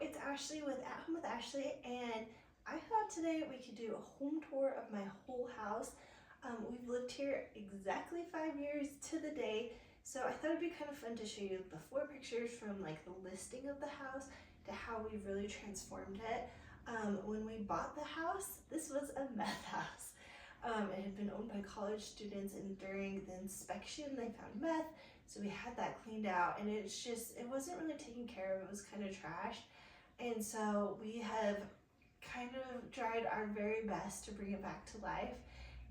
it's Ashley with At Home with Ashley, and I thought today we could do a home tour of my whole house. We've lived here exactly 5 years to the day, so I thought it'd be kind of fun to show you before pictures from like the listing of the house to how we've really transformed it. When we bought the house, this was a meth house. It had been owned by college students, and during the inspection they found meth, so we had that cleaned out, and it wasn't really taken care of. It was kind of trashed, and so we have kind of tried our very best to bring it back to life.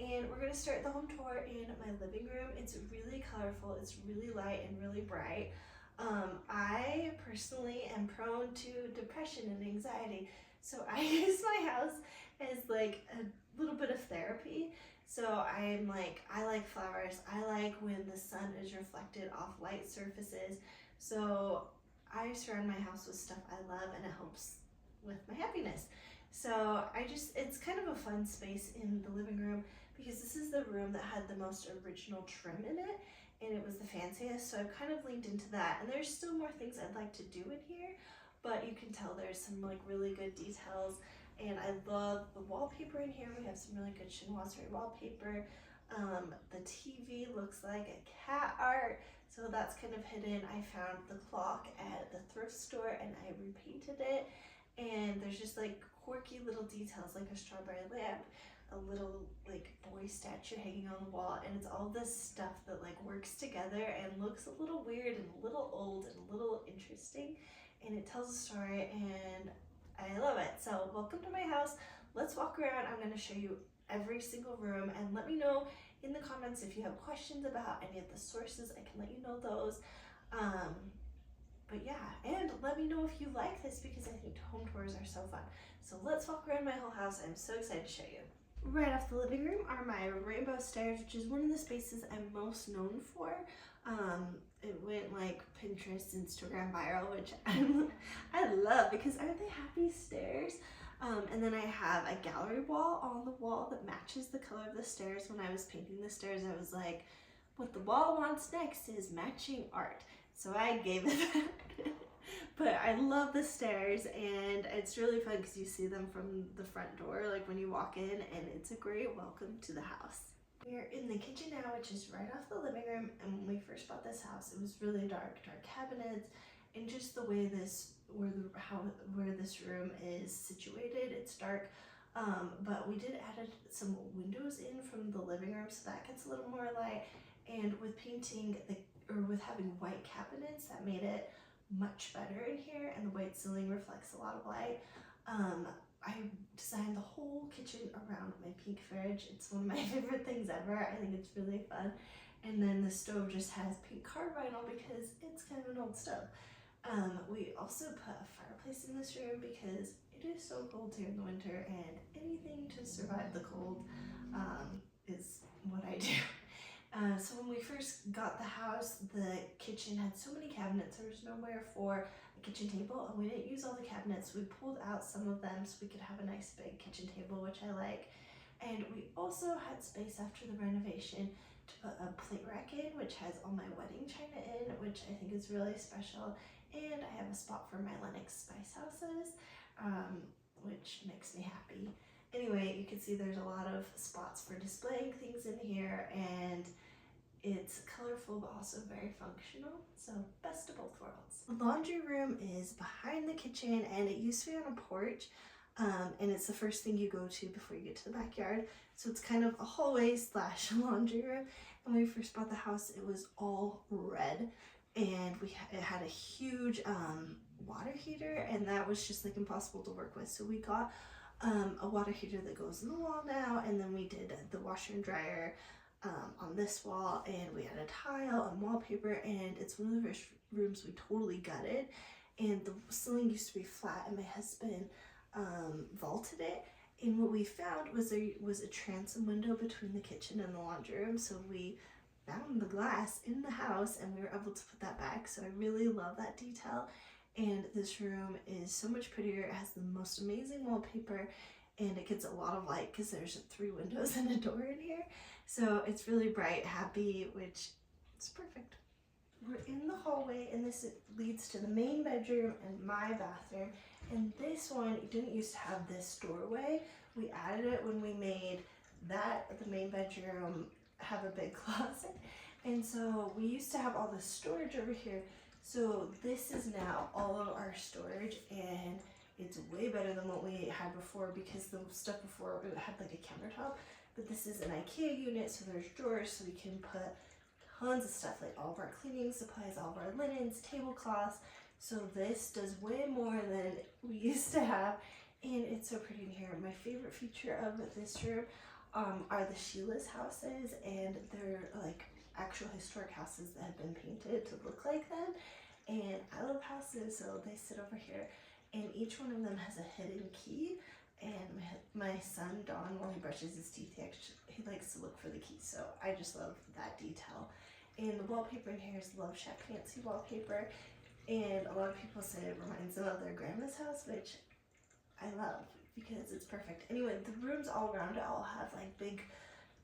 And we're going to start the home tour in my living room. It's really colorful, it's really light and really bright. I personally am prone to depression and anxiety, so I use my house as like a little bit of therapy. So I like flowers. I like when the sun is reflected off light surfaces. So I surround my house with stuff I love, and it helps with my happiness. So it's kind of a fun space in the living room because this is the room that had the most original trim in it, and it was the fanciest. So I've kind of leaned into that, and there's still more things I'd like to do in here, but you can tell there's some like really good details. And I love the wallpaper in here. We have some really good chinoiserie wallpaper. The TV looks like a cat art, so that's kind of hidden. I found the clock at the thrift store and I repainted it. And there's just like quirky little details like a strawberry lamp, a little like boy statue hanging on the wall, and it's all this stuff that like works together and looks a little weird and a little old and a little interesting, and it tells a story, and I love it. So welcome to my house. Let's walk around. I'm going to show you every single room, and let me know in the comments if you have questions about any of the sources. I can let you know those. But yeah, and let me know if you like this because I think home tours are so fun. So let's walk around my whole house. I'm so excited to show you. Right off the living room are my rainbow stairs, which is one of the spaces I'm most known for. It went like Pinterest, Instagram viral, which I love because aren't they happy stairs? And then I have a gallery wall on the wall that matches the color of the stairs. When I was painting the stairs, I was like, what the wall wants next is matching art. So I gave it that. But I love the stairs, and it's really fun because you see them from the front door, like when you walk in, and it's a great welcome to the house. We're in the kitchen now, which is right off the living room, and when we first bought this house, it was really dark cabinets, and just the way where this room is situated, it's dark. But we did add some windows in from the living room, so that gets a little more light. And with painting with having white cabinets, that made it much better in here, and the white ceiling reflects a lot of light. I designed the whole kitchen around my pink fridge. It's one of my favorite things ever. I think it's really fun. And then the stove just has pink card vinyl because it's kind of an old stove. We also put a fireplace in this room because it is so cold here in the winter, and anything to survive the cold is what I do. So when we first got the house, the kitchen had so many cabinets, there was nowhere for a kitchen table, and we didn't use all the cabinets. We pulled out some of them so we could have a nice big kitchen table, which I like. And we also had space after the renovation to put a plate rack in, which has all my wedding china in, which I think is really special. And I have a spot for my Lennox spice houses, which makes me happy. Anyway, you can see there's a lot of spots for displaying things in here, and it's colorful but also very functional, so best of both worlds. The laundry room is behind the kitchen, and it used to be on a porch, and it's the first thing you go to before you get to the backyard, so it's kind of a hallway / laundry room. And when we first bought the house, it was all red, and it had a huge water heater, and that was just like impossible to work with, so we got a water heater that goes in the wall now, and then we did the washer and dryer on this wall, and we had a tile and wallpaper, and it's one of the first rooms we totally gutted, and the ceiling used to be flat, and my husband vaulted it, and what we found was there was a transom window between the kitchen and the laundry room, so we found the glass in the house and we were able to put that back. So I really love that detail. And this room is so much prettier. It has the most amazing wallpaper, and it gets a lot of light because there's 3 windows and a door in here. So it's really bright, happy, which is perfect. we're in the hallway, and this leads to the main bedroom and my bathroom. And this one didn't used to have this doorway. We added it when we made the main bedroom have a big closet. And so we used to have all this storage over here. So this is now all of our storage, and it's way better than what we had before, because the stuff before it had like a countertop. But this is an IKEA unit, so there's drawers, so we can put tons of stuff, like all of our cleaning supplies, all of our linens, tablecloths. So this does way more than we used to have, and it's so pretty in here. My favorite feature of this room are the Sheila's houses, and they're like actual historic houses that have been painted to look like them. And I love houses, so they sit over here, and each one of them has a hidden key. And my son Don, while he brushes his teeth, he likes to look for the key. So I just love that detail. And the wallpaper in here is Love Shack Fancy wallpaper, and a lot of people say it reminds them of their grandma's house, which I love because it's perfect. Anyway, the rooms all around it all have like big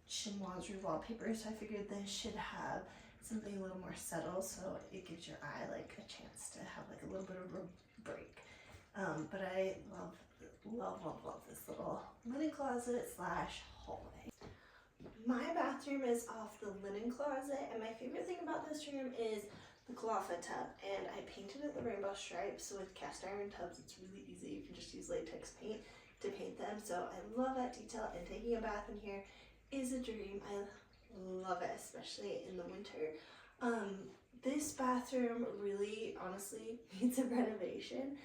chinoiserie wallpaper, so I figured this should have something a little more subtle, so it gives your eye like a chance to have like a little bit of a break. But I love this little linen closet slash hallway. My bathroom is off the linen closet, and my favorite thing about this room is the Calafa tub, and I painted it the rainbow stripes. So with cast iron tubs, it's really easy. You can just use latex paint to paint them. So I love that detail, and taking a bath in here is a dream. I love it, especially in the winter. This bathroom really, honestly, needs a renovation.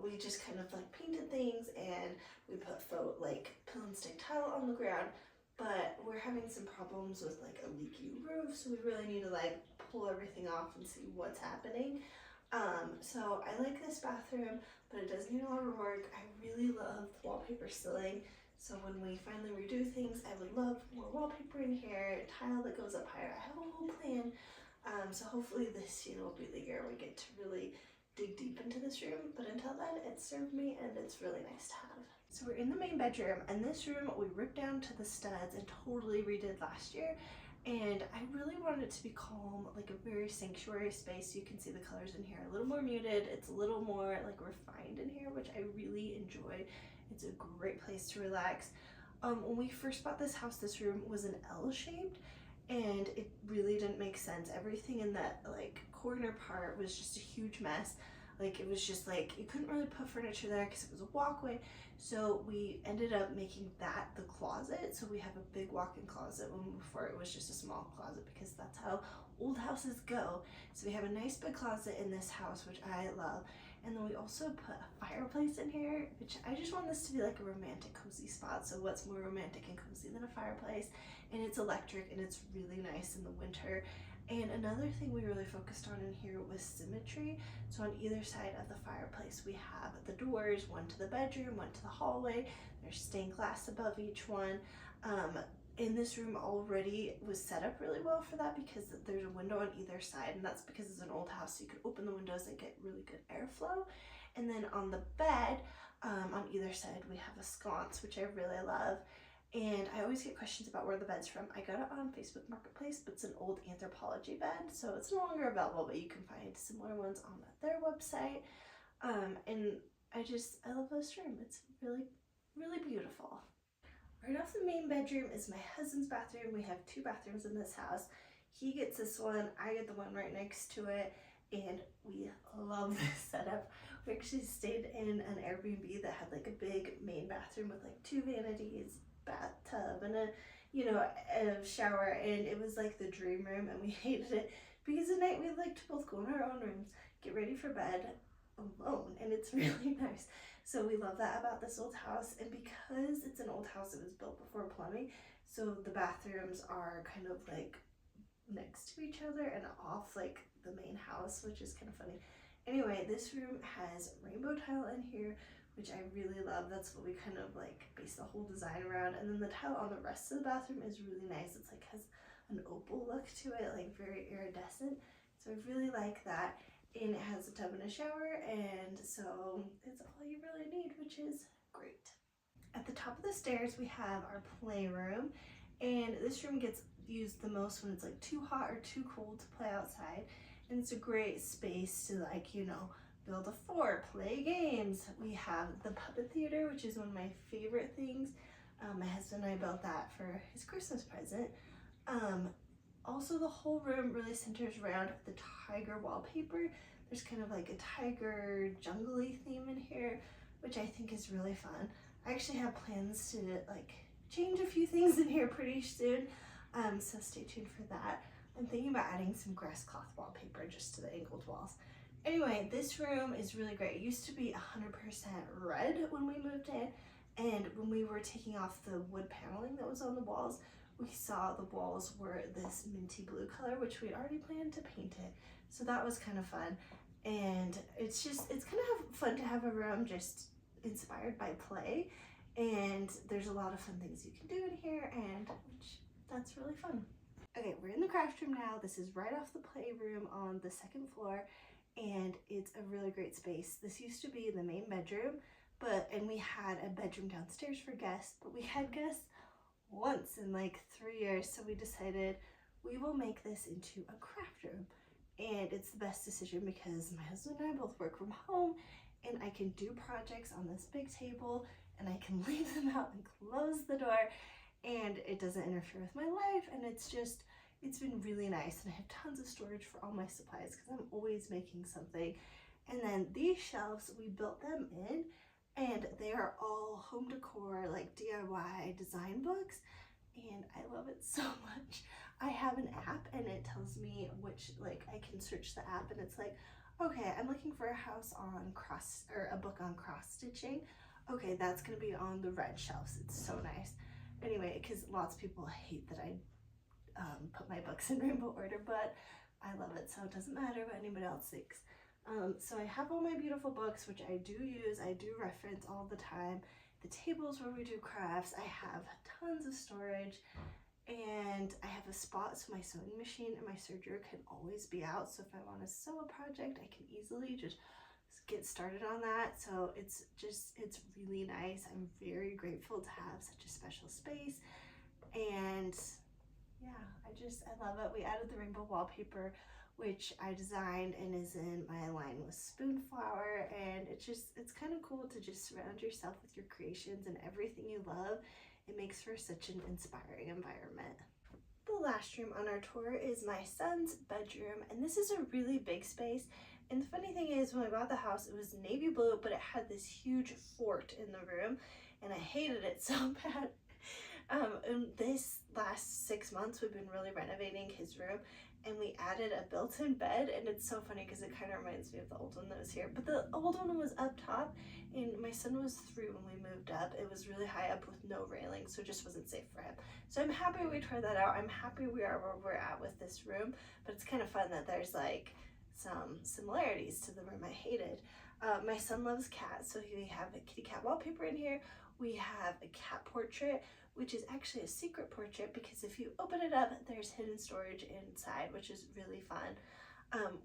We just kind of like painted things, and we put faux like pill and stick tile on the ground, but we're having some problems with like a leaky roof, so we really need to like pull everything off and see what's happening. So I like this bathroom, but it does need a lot of work. I really love the wallpaper ceiling, so when we finally redo things, I would love more wallpaper in here, tile that goes up higher. I have a whole plan. So hopefully this year will be the year we get to really dig deep into this room, but until then, it served me, and it's really nice to have. So we're in the main bedroom, and this room we ripped down to the studs and totally redid last year, and I really wanted it to be calm, like a very sanctuary space. You can see the colors in here a little more muted. It's a little more like refined in here, which I really enjoy. It's a great place to relax. When we first bought this house, this room was an L-shaped, and it really didn't make sense. Everything in that like corner part was just a huge mess. Like it was just like you couldn't really put furniture there because it was a walkway. So we ended up making that the closet. So we have a big walk-in closet when before it was just a small closet, because that's how old houses go. So we have a nice big closet in this house, which I love. And then we also put a fireplace in here, which I just want this to be like a romantic, cozy spot. So what's more romantic and cozy than a fireplace? And it's electric, and it's really nice in the winter. And another thing we really focused on in here was symmetry. So on either side of the fireplace, we have the doors, one to the bedroom, one to the hallway. There's stained glass above each one. In this room already was set up really well for that, because there's a window on either side, and that's because it's an old house, so you could open the windows and get really good airflow. And then on the bed, on either side, we have a sconce, which I really love. And I always get questions about where the bed's from. I got it on Facebook Marketplace, but it's an old Anthropologie bed, so it's no longer available, but you can find similar ones on their website. And I love this room. It's really, really beautiful. Right off the main bedroom is my husband's bathroom. We have two bathrooms in this house. He gets this one, I get the one right next to it, and we love this setup. We actually stayed in an Airbnb that had like a big main bathroom with like two vanities, bathtub, and a shower, and it was like the dream room, and we hated it because at night we like to both go in our own rooms, get ready for bed alone, and it's really nice. So we love that about this old house. And because it's an old house, it was built before plumbing, so the bathrooms are kind of like next to each other and off like the main house, which is kind of funny. Anyway, this room has rainbow tile in here, which I really love. That's what we kind of like base the whole design around. And then the tile on the rest of the bathroom is really nice. It's like has an opal look to it, like very iridescent. So I really like that. And it has a tub and a shower, and so it's all you really need, which is great. At the top of the stairs, we have our playroom, and this room gets used the most when it's like too hot or too cold to play outside. And it's a great space to, like, you know, build a fort, play games. We have the puppet theater, which is one of my favorite things. My husband and I built that for his Christmas present. Also, the whole room really centers around the tiger wallpaper. There's kind of like a tiger jungly theme in here, which I think is really fun. I actually have plans to like change a few things in here pretty soon, so stay tuned for that. I'm thinking about adding some grass cloth wallpaper just to the angled walls. Anyway, this room is really great. It used to be 100% red when we moved in, and when we were taking off the wood paneling that was on the walls, we saw the walls were this minty blue color, which we'd already planned to paint it. So that was kind of fun. And it's kind of fun to have a room just inspired by play. And there's a lot of fun things you can do in here, and that's really fun. Okay, we're in the craft room now. This is right off the playroom on the second floor, and it's a really great space. This used to be the main bedroom, and we had a bedroom downstairs for guests, but we had guests once in like 3 years, so we decided we will make this into a craft room. And it's the best decision because my husband and I both work from home, and I can do projects on this big table, and I can leave them out and close the door, and it doesn't interfere with my life, and it's been really nice. And I have tons of storage for all my supplies because I'm always making something. And then these shelves, we built them in, and they are all home decor, like DIY design books, and I love it so much. I have an app, and it tells me which, like, I can search the app, and it's like, okay, I'm looking for a house on a book on cross stitching. Okay, that's gonna be on the red shelves. It's so nice. Anyway, because lots of people hate that I put my books in rainbow order, but I love it, so it doesn't matter what anybody else thinks. So I have all my beautiful books, which I do use, I do reference all the time. The tables where we do crafts, I have tons of storage, and I have a spot so my sewing machine and my serger can always be out. So if I want to sew a project, I can easily just get started on that. So it's really nice. I'm very grateful to have such a special space, and yeah, I love it. We added the rainbow wallpaper, which I designed and is in my line with Spoonflower, and it's kind of cool to just surround yourself with your creations and everything you love. It makes for such an inspiring environment. The last room on our tour is my son's bedroom, and this is a really big space. And the funny thing is, when I bought the house, it was navy blue, but it had this huge fort in the room, and I hated it so bad. In this last 6 months, we've been really renovating his room, and we added a built-in bed, and it's so funny because it kind of reminds me of the old one that was here. But the old one was up top, and my son was 3 when we moved up. It was really high up with no railing, so it just wasn't safe for him. So I'm happy we tore that out. I'm happy we are where we're at with this room, but it's kind of fun that there's like some similarities to the room I hated. My son loves cats, so we have a kitty cat wallpaper in here. We have a cat portrait, which is actually a secret portrait because if you open it up, there's hidden storage inside, which is really fun.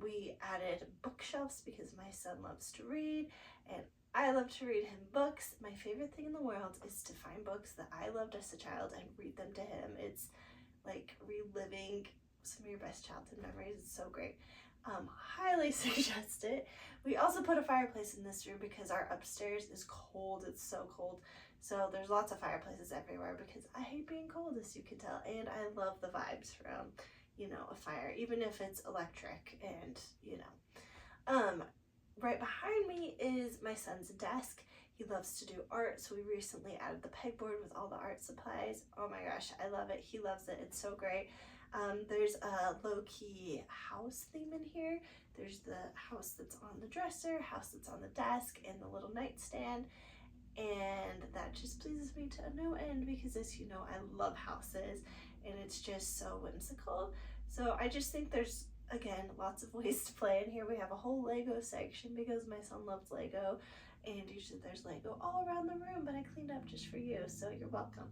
We added bookshelves because my son loves to read, and I love to read him books. My favorite thing in the world is to find books that I loved as a child and read them to him. It's like reliving some of your best childhood memories. It's so great. Highly suggest it. We also put a fireplace in this room because our upstairs is cold. It's so cold. So there's lots of fireplaces everywhere because I hate being cold, as you can tell, and I love the vibes from, you know, a fire, even if it's electric. And you know, right behind me is my son's desk. He loves to do art, so we recently added the pegboard with all the art supplies. Oh my gosh, I love it. He loves it. It's so great. There's a low-key house theme in here. There's the house that's on the dresser, house that's on the desk, and the little nightstand. And that just pleases me to no end because, as you know, I love houses, and it's just so whimsical. So I just think there's, again, lots of ways to play in here. We have a whole Lego section because my son loves Lego, and usually there's Lego all around the room, but I cleaned up just for you, so you're welcome.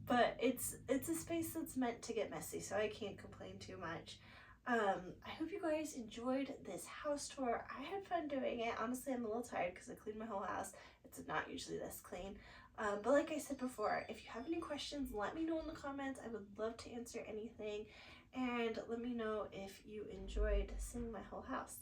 But it's a space that's meant to get messy, so I can't complain too much. I hope you guys enjoyed this house tour. I had fun doing it. Honestly, I'm a little tired because I cleaned my whole house. It's not usually this clean. But like I said before, if you have any questions, let me know in the comments. I would love to answer anything. And let me know if you enjoyed seeing my whole house.